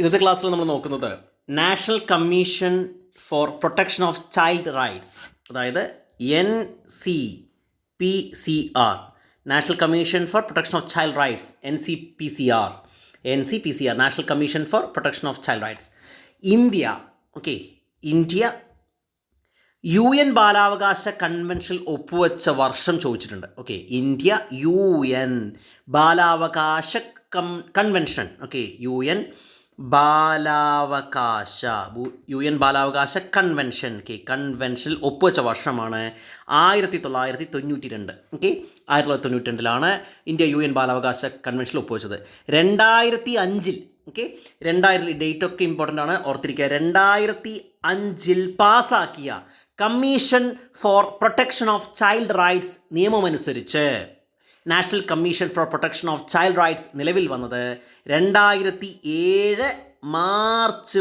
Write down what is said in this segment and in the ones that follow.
ഇന്നത്തെ ക്ലാസ്സിൽ നമ്മൾ നോക്കുന്നത് national commission for protection of child rights, അതായത് NCPCR, national commission for protection of child rights, NCPCR, national commission for protection of child rights. India UN ബാലാവകാശ കൺവെൻഷനിൽ ഒപ്പുവെച്ച വർഷം ചോദിച്ചിട്ടുണ്ട്. ഇന്ത്യ UN ബാലാവകാശ കൺവെൻഷൻ, UN ബാലാവകാശ കൺവെൻഷൻ, കൺവെൻഷനിൽ ഒപ്പുവെച്ച വർഷമാണ് 1992. 1992 ഇന്ത്യ UN ബാലാവകാശ കൺവെൻഷനിൽ ഒപ്പുവെച്ചത്. 2005 ഡേറ്റൊക്കെ ഇമ്പോർട്ടൻ്റ് ആണ്, ഓർത്തിരിക്കുക. 2005 പാസ്സാക്കിയ commission for protection of child rights നിയമമനുസരിച്ച് national commission for protection of child rights നിലവിൽ വന്നത് 2007 മാർച്ച്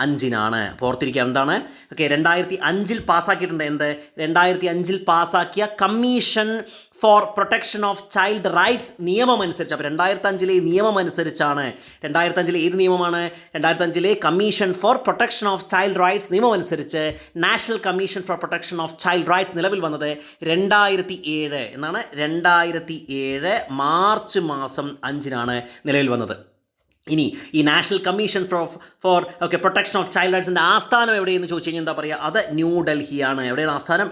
5 അപ്പോൾ ഓർത്തിരിക്കുക എന്താണ്. 2005 പാസ്സാക്കിയിട്ടുണ്ട്. 2005 പാസ്സാക്കിയ commission for protection of child rights നിയമം അനുസരിച്ച്. അപ്പോൾ 2005 നിയമം അനുസരിച്ചാണ്. 2005 ഏത് നിയമമാണ്? 2005 commission for protection of child rights നിയമം അനുസരിച്ച് national commission for protection of child rights നിലവിൽ വന്നത് 2007 എന്നാണ്. 2007 മാർച്ച് 5 നിലവിൽ വന്നത്. ഇനി ഈ national commission for protection of child റൈറ്റ്സിൻ്റെ ആസ്ഥാനം എവിടെയെന്ന് ചോദിച്ചു കഴിഞ്ഞാൽ എന്താ പറയുക? അത് ന്യൂഡൽഹിയാണ്. എവിടെയാണ് ആസ്ഥാനം?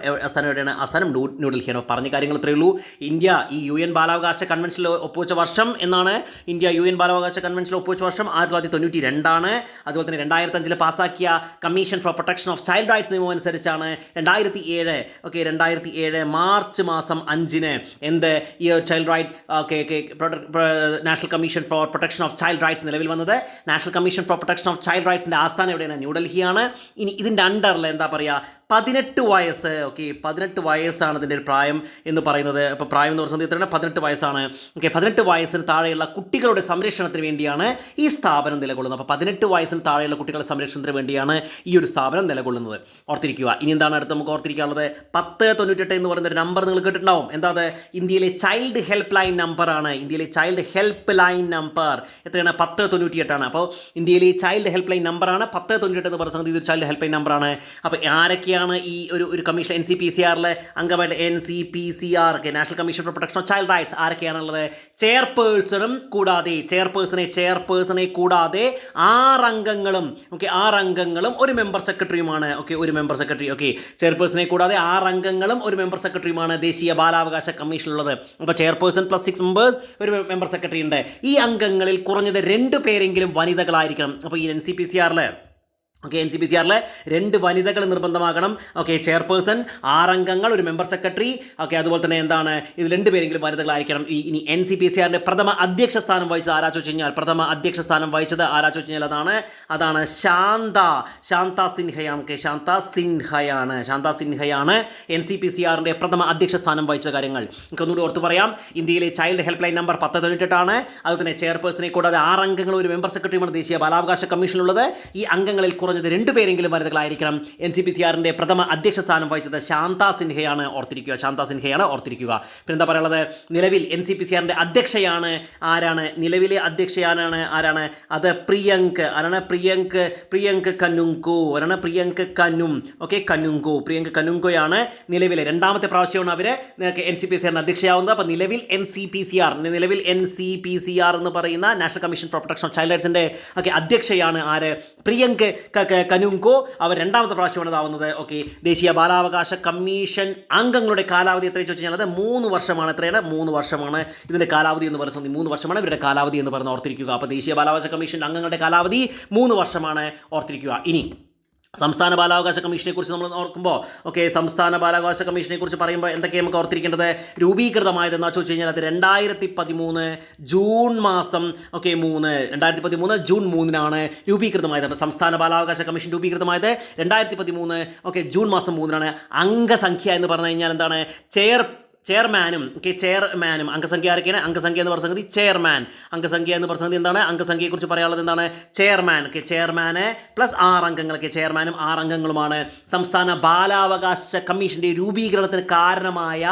എവിടെയാണ് ആസ്ഥാനം? ന്യൂഡൽഹിയാണ്. പറഞ്ഞ കാര്യങ്ങൾ ഇത്രയേ ഉള്ളൂ. ഇന്ത്യ ഈ UN ബാലാവകാശ കൺവെൻഷനിൽ ഒപ്പുവെച്ച വർഷം എന്നാണ്. ഇന്ത്യ UN ബാലാവകാശ കൺവെൻഷനിൽ ഒപ്പുവെച്ച വർഷം 1992. അതുപോലെ തന്നെ 2005 പാസ്സാക്കിയ commission for protection of child rights നിയമം അനുസരിച്ചാണ് 2007 മാർച്ച് 5 എന്ത് ഈ child right national commission for protection of child rights നിലവിൽ വന്നത്. National commission for protection of child റൈറ്റ്സിൻ്റെ ആസ്ഥാനം എവിടെയാണ്? ന്യൂഡൽഹിയാണ്. ഇനി ഇതിൻ്റെ അണ്ടറിൽ എന്താ പറയുക? 18 വയസ്സ്. 18 വയസ്സാണ് ഇതിൻ്റെ ഒരു പ്രായം എന്ന് പറയുന്നത്. ഇപ്പോൾ പ്രായം എന്ന് പറയുന്നത് എത്രയാണ്? 18 വയസ്സാണ്. 18 വയസ്സിന് താഴെയുള്ള കുട്ടികളുടെ സംരക്ഷണത്തിന് വേണ്ടിയാണ് ഈ സ്ഥാപനം നിലകൊള്ളുന്നത്. അപ്പോൾ 18 വയസ്സിന് താഴെയുള്ള കുട്ടികളുടെ സംരക്ഷണത്തിന് വേണ്ടിയാണ് ഈ ഒരു സ്ഥാപനം നിലകൊള്ളുന്നത്. ഓർത്തിരിക്കുക. ഇനി എന്താണ് അടുത്ത് നമുക്ക് ഓർത്തിരിക്കാനുള്ളത്? 1098 എന്ന് പറയുന്ന ഒരു നമ്പർ നിങ്ങൾ കേട്ടിട്ടുണ്ടാവും. എന്താ അത്? ഇന്ത്യയിലെ ചൈൽഡ് ഹെൽപ്പ് ലൈൻ നമ്പറാണ്. ഇന്ത്യയിലെ ചൈൽഡ് ഹെൽപ്പ് ലൈൻ നമ്പർ എത്രയാണ്? 1098 ആണ്. അപ്പോൾ ഇന്ത്യയിലെ ചൈൽഡ് ഹെൽപ്പ് ലൈൻ നമ്പറാണ് 1098 എന്ന് പറയുന്നത്. ഇതൊരു ചൈൽഡ് ഹെൽപ്പ് ലൈൻ നമ്പറാണ്. അപ്പോൾ ആരൊക്കെയാണ് ഈ ഒരു കമ്മീഷൻ NCPCRലെ അംഗമായിട്ട്? NCPCR national commission for protection of child rights ആരൊക്കെയാണുള്ളത്? ചെയർപേഴ്സണെ കൂടാതെ 6 അംഗങ്ങളും 6 അംഗങ്ങളും ഒരു മെമ്പർ സെക്രട്ടറിയുമാണ്. ഒരു മെമ്പർ സെക്രട്ടറി. ചെയർപേഴ്സണെ കൂടാതെ 6 അംഗങ്ങളും ഒരു മെമ്പർ സെക്രട്ടറിയുമാണ് ദേശീയ ബാലാവകാശ കമ്മീഷനിലുള്ളത്. അപ്പോൾ ചെയർപേഴ്സൺ പ്ലസ് 6 മെമ്പേഴ്സ്, ഒരു മെമ്പർ സെക്രട്ടറി ഉണ്ട്. ഈ അംഗങ്ങളിൽ കുറഞ്ഞത് 2 പേരെങ്കിലും വനിതകളായിരിക്കണം. അപ്പോൾ ഈ NCPCRലെ 2 വനിതകൾ നിർബന്ധമാകണം. ചെയർപേഴ്സൺ, 6 അംഗങ്ങൾ, ഒരു മെമ്പർ സെക്രട്ടറി. അതുപോലെ തന്നെ എന്താണ്? ഇത് 2 പേരെങ്കിലും വനിതകളായിരിക്കണം. ഇനി NCPCRന്റെ പ്രഥമ അധ്യക്ഷ സ്ഥാനം വഹിച്ചത് ആരാ ചോദിച്ചു കഴിഞ്ഞാൽ? അതാണ് ശാന്ത സിൻഹയാണ്. NCPCRന്റെ പ്രഥമ അധ്യക്ഷ സ്ഥാനം വഹിച്ച കാര്യങ്ങൾ ഒന്നുകൂടി ഓർത്ത് പറയാം. ഇന്ത്യയിലെ ചൈൽഡ് ഹെൽപ്പ് ലൈൻ നമ്പർ 1098 ആണ്. അതുപോലെ തന്നെ ചെയർപേഴ്സണെ കൂടാതെ 6 അംഗങ്ങളും ഒരു മെമ്പർ സെക്രട്ടറിയുമാണ് ദേശീയ ബാലാവകാശ കമ്മീഷനുള്ളത്. ഈ അംഗങ്ങളിൽ കുറഞ്ഞത് 2 പേരെങ്കിലും വനിതകളായിരിക്കണം. NCPCRന്റെ പ്രഥമ അധ്യക്ഷ സ്ഥാനം വഹിച്ചത് ശാന്ത സിൻഹയാണ്. ഓർത്തിരിക്കുക. പിന്നെ എന്താ പറയുള്ളത്? നിലവിൽ NCPCRന്റെ അധ്യക്ഷയാണ് ആരാണ്? നിലവിലെ അധ്യക്ഷയാണ് ആരാണ്? അത് പ്രിയങ്ക് കനുങ്കോയാണ്. നിലവിലെ 2ാമത്തെ പ്രാവശ്യമാണ് അവർ NCPCRന്റെ അധ്യക്ഷയാവുന്നത്. അപ്പോൾ നിലവിൽ NCPCR എന്ന് പറയുന്ന national commission for protection of child റൈറ്റ്സിൻ്റെ അധ്യക്ഷയാണ് ആര്? പ്രിയങ്ക് കനുങ്കോ. അവർ 2ാമത്തെ പ്രാവശ്യമാണ് ഇതാവുന്നത്. ദേശീയ ബാലാവകാശ കമ്മീഷൻ അംഗങ്ങളുടെ കാലാവധി എത്ര ചോദിച്ചു കഴിഞ്ഞാൽ അത് 3 വർഷമാണ്. എത്രയാണ്? 3 വർഷമാണ് ഇതിൻ്റെ കാലാവധി എന്ന് പറയുന്നത്. 3 വർഷമാണ് ഇവരുടെ കാലാവധി എന്ന് പറയുന്നത്. ഓർത്തിരിക്കുക. അപ്പോൾ ദേശീയ ബാലാവകാശ കമ്മീഷൻ അംഗങ്ങളുടെ കാലാവധി 3 വർഷമാണ്. ഓർത്തിരിക്കുക. ഇനി സംസ്ഥാന ബാലാവകാശ കമ്മീഷനെ കുറിച്ച് നമ്മൾ ഓർക്കുമ്പോൾ സംസ്ഥാന ബാലാവകാശ കമ്മീഷനെ കുറിച്ച് പറയുമ്പോൾ എന്തൊക്കെ നമുക്ക് ഓർത്തിരിക്കേണ്ടത്? രൂപീകൃതമായത് എന്നാ ചോദിച്ചു കഴിഞ്ഞാൽ അത് 2013 ജൂൺ 3 രൂപീകൃതമായത്. അപ്പോൾ സംസ്ഥാന ബാലാവകാശ കമ്മീഷൻ രൂപീകൃതമായത് 2013 ജൂൺ 3 അംഗസംഖ്യ എന്ന് പറഞ്ഞു കഴിഞ്ഞാൽ എന്താണ്? ചെയർമാനും ചെയർമാനും അംഗസംഖ്യ ആരൊക്കെയാണ്? അംഗസംഖ്യ എന്ന് പറഞ്ഞ സംഗതി ചെയർമാൻ. അംഗസംഖ്യ എന്ന് പറഞ്ഞ സംഗതി എന്താണ്? അംഗസംഖ്യയെക്കുറിച്ച് പറയാനുള്ളത് എന്താണ്? ചെയർമാൻ. ചെയർമാന് പ്ലസ് 6 അംഗങ്ങൾ. ചെയർമാനും 6 അംഗങ്ങളുമാണ് സംസ്ഥാന ബാലാവകാശ കമ്മീഷന്റെ രൂപീകരണത്തിന് കാരണമായ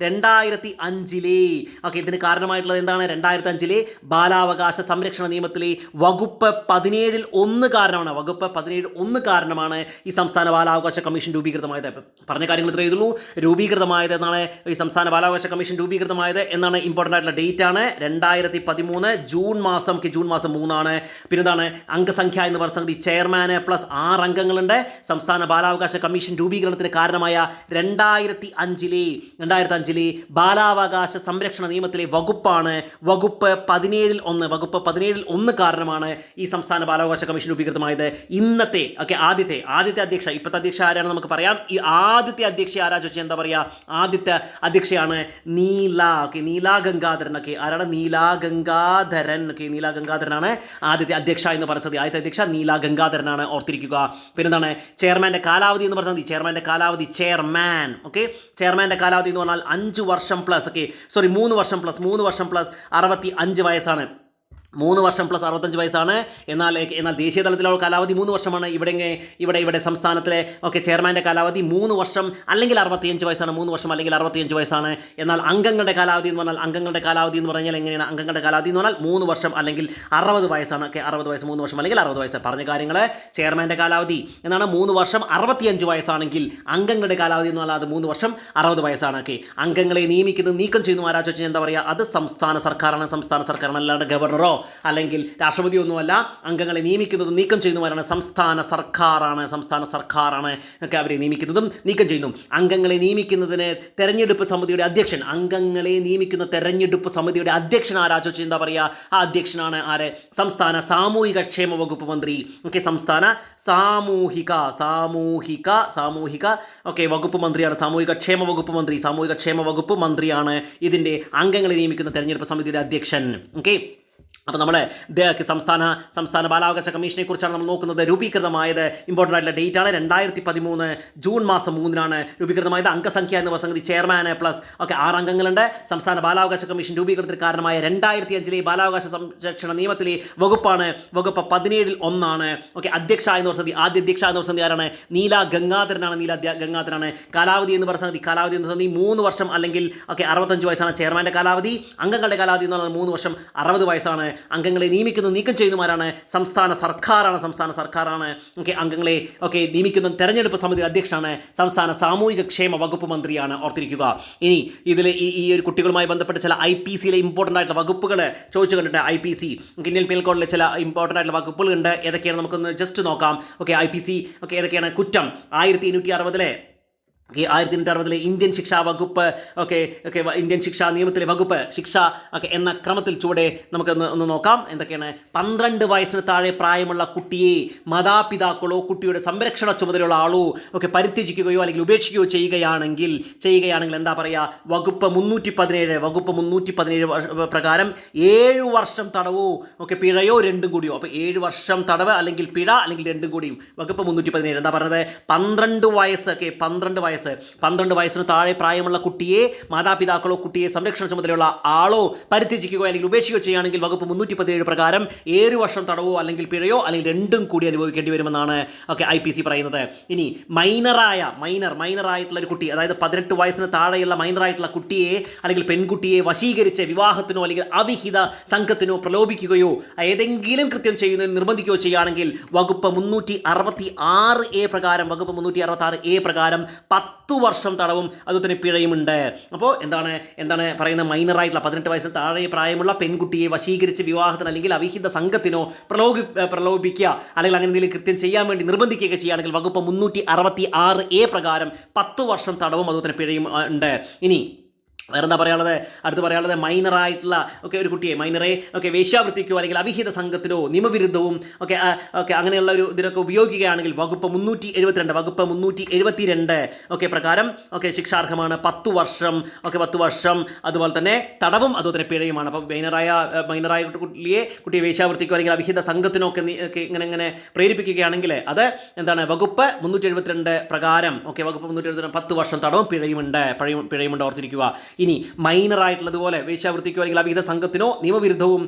2005 ഇതിന് കാരണമായിട്ടുള്ളത് എന്താണ്? 2005 ബാലാവകാശ സംരക്ഷണ നിയമത്തിലെ വകുപ്പ് 17 1 കാരണമാണ്. വകുപ്പ് 17 1 കാരണമാണ് ഈ സംസ്ഥാന ബാലാവകാശ കമ്മീഷൻ രൂപീകൃതമായത്. പറഞ്ഞ കാര്യങ്ങൾ ഇത്രയേ ഉള്ളൂ. രൂപീകൃതമായത് എന്നാണ് ഈ സംസ്ഥാന ബാലാവകാശ കമ്മീഷൻ രൂപീകൃതമായത് എന്നാണ് ഇമ്പോർട്ടൻ്റ് ആയിട്ടുള്ള ഡേറ്റ് ആണ്. 2013 ജൂൺ മാസം 3 പിന്നെന്താണ്? അംഗസംഖ്യ എന്ന് പറഞ്ഞ സംഗതി ചെയർമാന് പ്ലസ് 6 അംഗങ്ങളുണ്ട്. സംസ്ഥാന ബാലാവകാശ കമ്മീഷൻ രൂപീകരണത്തിന് കാരണമായ 2005 ബാലാവകാശ സംരക്ഷണ നിയമത്തിലെ വകുപ്പാണ് വകുപ്പ് 17 1 കാരണമാണ് ഈ സംസ്ഥാന ബാലാവകാശ കമ്മീഷൻ രൂപീകൃതമായത്. ഇന്നത്തെ ആദ്യത്തെ അധ്യക്ഷ, ഇപ്പോഴത്തെ അധ്യക്ഷ ആരാണെന്ന് നമുക്ക് പറയാം. ഈ ആദ്യത്തെ അധ്യക്ഷ ആരാ ചോദിച്ചാൽ എന്താ പറയുക? ആദ്യത്തെ അധ്യക്ഷയാണ് നീലാ ഗംഗാധരൻ. ആരാണ്? നീലാ ഗംഗാധരനാണ് ആദ്യത്തെ അധ്യക്ഷ എന്ന് പറഞ്ഞത്. ആദ്യത്തെ അധ്യക്ഷ നീലാ ഗംഗാധരനാണ്, ഓർത്തിരിക്കുക. പിന്നെന്താണ്? ചെയർമാന്റെ കാലാവധി എന്ന് പറഞ്ഞാൽ ചെയർമാന്റെ കാലാവധി ചെയർമാന്റെ കാലാവധി എന്ന് പറഞ്ഞാൽ 5 വർഷം പ്ലസ് 3 വർഷം പ്ലസ് 65 വയസ്സാണ്. 3 വർഷം പ്ലസ് 65 വയസ്സാണ്. എന്നാൽ ദേശീയ തലത്തിലുള്ള കാലാവധി 3 വർഷമാണ്. ഇവിടെ സംസ്ഥാനത്തിലെ ചെയർമാൻ്റെ കാലാവധി 3 വർഷം അല്ലെങ്കിൽ 65 വയസ്സാണ്. 3 വർഷം അല്ലെങ്കിൽ 65 വയസ്സാണ്. എന്നാൽ അംഗങ്ങളുടെ കാലാവധി എന്ന് പറഞ്ഞാൽ എങ്ങനെയാണ്? അംഗങ്ങളുടെ കാലാവധി എന്ന് പറഞ്ഞാൽ 3 വർഷം അല്ലെങ്കിൽ 60 വയസ്സാണ്. 60 വയസ്സ്, 3 വർഷം അല്ലെങ്കിൽ 60 വയസ്സ്. പറഞ്ഞ കാര്യങ്ങൾ ചെയർമാൻ്റെ കാലാവധി എന്നാണ് 3 വർഷം 65 വയസ്സാണെങ്കിൽ അംഗങ്ങളുടെ കാലാവധി എന്ന് പറഞ്ഞാൽ അത് 3 വർഷം 60 വയസ്സാണ്. അംഗങ്ങളെ നിയമിക്കുന്നത് നീക്കം ചെയ്യുന്നു ആരാ ചോദിച്ചാൽ എന്താ പറയുക? അത് സംസ്ഥാന സർക്കാരാണ്. അല്ലാണ്ട് ഗവർണറോ അല്ലെങ്കിൽ രാഷ്ട്രപതിയൊന്നുമല്ല. അംഗങ്ങളെ നിയമിക്കുന്നതും നീക്കം ചെയ്യുന്നവരാണ് സംസ്ഥാന സർക്കാരാണ്. അവരെ നിയമിക്കുന്നതും നീക്കം ചെയ്യുന്നു. അംഗങ്ങളെ നിയമിക്കുന്നതിന് തെരഞ്ഞെടുപ്പ് സമിതിയുടെ അധ്യക്ഷൻ, അംഗങ്ങളെ നിയമിക്കുന്ന തെരഞ്ഞെടുപ്പ് സമിതിയുടെ അധ്യക്ഷൻ ആരാ ചോദിച്ചാൽ എന്താ പറയുക? ആ അധ്യക്ഷനാണ് ആര്? സംസ്ഥാന സാമൂഹിക ക്ഷേമ വകുപ്പ് മന്ത്രി. സംസ്ഥാന സാമൂഹിക വകുപ്പ് മന്ത്രിയാണ്. സാമൂഹിക ക്ഷേമ വകുപ്പ് മന്ത്രിയാണ് ഇതിൻ്റെ അംഗങ്ങളെ നിയമിക്കുന്ന തെരഞ്ഞെടുപ്പ് സമിതിയുടെ അധ്യക്ഷൻ. അപ്പോൾ നമ്മൾ സംസ്ഥാന ബാലാവകാശ കമ്മീഷനെ കുറിച്ചാണ് നമ്മൾ നോക്കുന്നത്. രൂപീകൃതമായത് ഇമ്പോർട്ടൻ്റ് ആയിട്ടുള്ള ഡേറ്റ് ആണ്. 2013 ജൂൺ മാസം 3 രൂപീകൃതമായത്. അംഗസംഖ്യ എന്ന് പറഞ്ഞ സംഗതി ചെയർമാന് പ്ലസ് 6 അംഗങ്ങളുണ്ട്. സംസ്ഥാന ബാലാവകാശ കമ്മീഷൻ രൂപീകരണത്തിന് കാരണമായ 2005 ബാലാവകാശ സംരക്ഷണ നിയമത്തിലെ വകുപ്പാണ് വകുപ്പ് 17 1. അധ്യക്ഷ എന്ന് പറഞ്ഞ ആദ്യ അധ്യക്ഷ എന്ന് പറഞ്ഞ ആരാണ്? നീലാ ഗംഗാധരനാണ്. കാലാവധി എന്ന് പറഞ്ഞ സംഗതി 3 വർഷം അല്ലെങ്കിൽ 65 വയസ്സാണ് ചെയർമാൻ്റെ കാലാവധി. അംഗങ്ങളുടെ കാലാവധി എന്ന് പറഞ്ഞാൽ 3 വർഷം 60 വയസ്സാണ്. അംഗങ്ങളെ നിയമിക്കുന്നു നീക്കം ചെയ്യുന്നവരാണ് സംസ്ഥാന സർക്കാരാണ്. അംഗങ്ങളെ നിയമിക്കുന്ന തെരഞ്ഞെടുപ്പ് സമിതി അധ്യക്ഷനാണ് സംസ്ഥാന സാമൂഹിക ക്ഷേമ വകുപ്പ് മന്ത്രിയാണ്, ഓർത്തിരിക്കുക. ഇനി ഇതിൽ ഈ ഒരു കുട്ടികളുമായി ബന്ധപ്പെട്ട ചില IPC ഇമ്പോർട്ടൻ്റ് ആയിട്ടുള്ള വകുപ്പുകൾ ചോദിച്ചു കണ്ടിട്ട് IPC ഇന്ത്യൻ പീനൽ കോഡിലെ ചില ഇമ്പോർട്ടൻ്റ് ആയിട്ടുള്ള വകുപ്പുകൾ ഉണ്ട്. ഏതൊക്കെയാണ് നമുക്കൊന്ന് ജസ്റ്റ് നോക്കാം. IPC ഏതൊക്കെയാണ്? കുറ്റം 1860 1860 ഇന്ത്യൻ ശിക്ഷാ വകുപ്പ് ഇന്ത്യൻ ശിക്ഷാ നിയമത്തിലെ വകുപ്പ് ശിക്ഷ എന്ന ക്രമത്തിൽ ചുവടെ നമുക്കൊന്ന് നോക്കാം. എന്തൊക്കെയാണ്? 12 വയസ്സിന് താഴെ പ്രായമുള്ള കുട്ടിയെ മാതാപിതാക്കളോ കുട്ടിയുടെ സംരക്ഷണ ചുമതലയുള്ള ആളോ പരിത്യജിക്കുകയോ അല്ലെങ്കിൽ ഉപേക്ഷിക്കുകയോ ചെയ്യുകയാണെങ്കിൽ എന്താ പറയുക? വകുപ്പ് 317 പ്രകാരം 7 വർഷം തടവോ പിഴയോ രണ്ടും കൂടിയോ. അപ്പോൾ 7 വർഷം തടവ് അല്ലെങ്കിൽ പിഴ അല്ലെങ്കിൽ രണ്ടും കൂടിയും. വകുപ്പ് 317 എന്താ പറഞ്ഞത്? 12 വയസ്സിന് താഴെ പ്രായമുള്ള കുട്ടിയെ മാതാപിതാക്കളോ കുട്ടിയെ സംരക്ഷണ ചുമതലയുള്ള ആളോ പരിത്യജിക്കുകയോ അല്ലെങ്കിൽ ഉപേക്ഷിക്കുകയോ ചെയ്യുകയാണെങ്കിൽ വകുപ്പ് 317 പ്രകാരം 7 വർഷം തടവോ അല്ലെങ്കിൽ പിഴയോ അല്ലെങ്കിൽ രണ്ടും കൂടി അനുഭവിക്കേണ്ടി വരുമെന്നാണ് IPC പറയുന്നത്. ഇനി മൈനറായിട്ടുള്ള ഒരു കുട്ടി, അതായത് 18 വയസ്സിന് താഴെയുള്ള മൈനറായിട്ടുള്ള കുട്ടിയെ അല്ലെങ്കിൽ പെൺകുട്ടിയെ വശീകരിച്ച് വിവാഹത്തിനോ അല്ലെങ്കിൽ അവിഹിത സംഘത്തിനോ പ്രലോഭിക്കുകയോ ഏതെങ്കിലും കൃത്യം ചെയ്യുന്നതിന് നിർബന്ധിക്കുകയോ ചെയ്യുകയാണെങ്കിൽ വകുപ്പ് 366A പ്രകാരം 10 വർഷം തടവും അതുതന്നെ പിഴയുമുണ്ട്. അപ്പോൾ എന്താണ് പറയുന്നത്? മൈനറായിട്ടുള്ള 18 വയസ്സിന് താഴെ പ്രായമുള്ള പെൺകുട്ടിയെ വശീകരിച്ച് വിവാഹത്തിന് അല്ലെങ്കിൽ അവിഹിത സംഘത്തിനോ പ്രലോഭിക്കുക അല്ലെങ്കിൽ അങ്ങനെ എന്തെങ്കിലും കൃത്യം ചെയ്യാൻ വേണ്ടി നിർബന്ധിക്കുകയൊക്കെ ചെയ്യുകയാണെങ്കിൽ വകുപ്പ് 366A പ്രകാരം 10 വർഷം തടവും അതുതന്നെ പിഴയും ഉണ്ട്. ഇനി വേറെന്താ പറയാനുള്ളത്? അടുത്ത് പറയാനുള്ളത് മൈനറായിട്ടുള്ള ഒരു കുട്ടിയെ വേശ്യാവൃത്തിക്കോ അല്ലെങ്കിൽ അവിഹിത സംഘത്തിനോ നിയമവിരുദ്ധവും അങ്ങനെയുള്ള ഒരു ഇതിനൊക്കെ ഉപയോഗിക്കുകയാണെങ്കിൽ വകുപ്പ് 372 പ്രകാരം ശിക്ഷാർഹമാണ്. 10 വർഷം അതുപോലെ തന്നെ തടവും അതുപോലെ തന്നെ പിഴയുമാണ്. അപ്പോൾ മൈനറായ കുട്ടിയെ വേശ്യാവൃത്തിക്കോ അല്ലെങ്കിൽ അവിഹിത സംഘത്തിനോ ഇങ്ങനെ പ്രേരിപ്പിക്കുകയാണെങ്കിൽ അത് എന്താണ്? വകുപ്പ് 372 പ്രകാരം വകുപ്പ് 372 10 വർഷം തടവും പിഴയുമുണ്ട്, ഓർത്തിരിക്കുക. ഇനി മൈനർ ആയിട്ടുള്ളതുപോലെ വേശ്യാവൃത്തിക്കോ അല്ലെങ്കിൽ അവിഹിത സംഘത്തിനോ നിയമവിരുദ്ധവും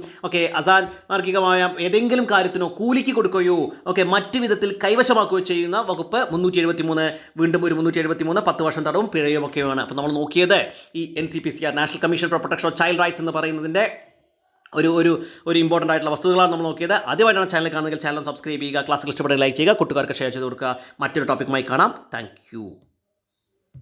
അസാന്മാർഗികമായ ഏതെങ്കിലും കാര്യത്തിനോ കൂലിക്ക് കൊടുക്കുകയോ മറ്റു വിധത്തിൽ കൈവശമാക്കുകയോ ചെയ്യുന്ന വകുപ്പ് 373, വീണ്ടും ഒരു 373, 10 വർഷം തടവും പിഴയും ഒക്കെയാണ്. അപ്പോൾ നമ്മൾ നോക്കിയത് ഈ NCPCR, national commission for protection of child rights എന്ന് പറയുന്നതിൻ്റെ ഒരു ഇമ്പോർട്ടൻ്റ് ആയിട്ടുള്ള വസ്തുതകളാണ് നമ്മൾ നോക്കിയത്. ആദ്യമായിട്ടാണ് ചാനൽ കാണുന്നതെങ്കിൽ ചാനൽ സബ്സ്ക്രൈബ് ചെയ്യുക, ക്ലാസ്സുകൾ ഇഷ്ടപ്പെടുക, ലൈക്ക് ചെയ്യുക, കൂട്ടുകാർക്ക് ഷെയർ ചെയ്ത് കൊടുക്കുക. മറ്റൊരു ടോപ്പിക്കുമായി കാണാം. Thank you.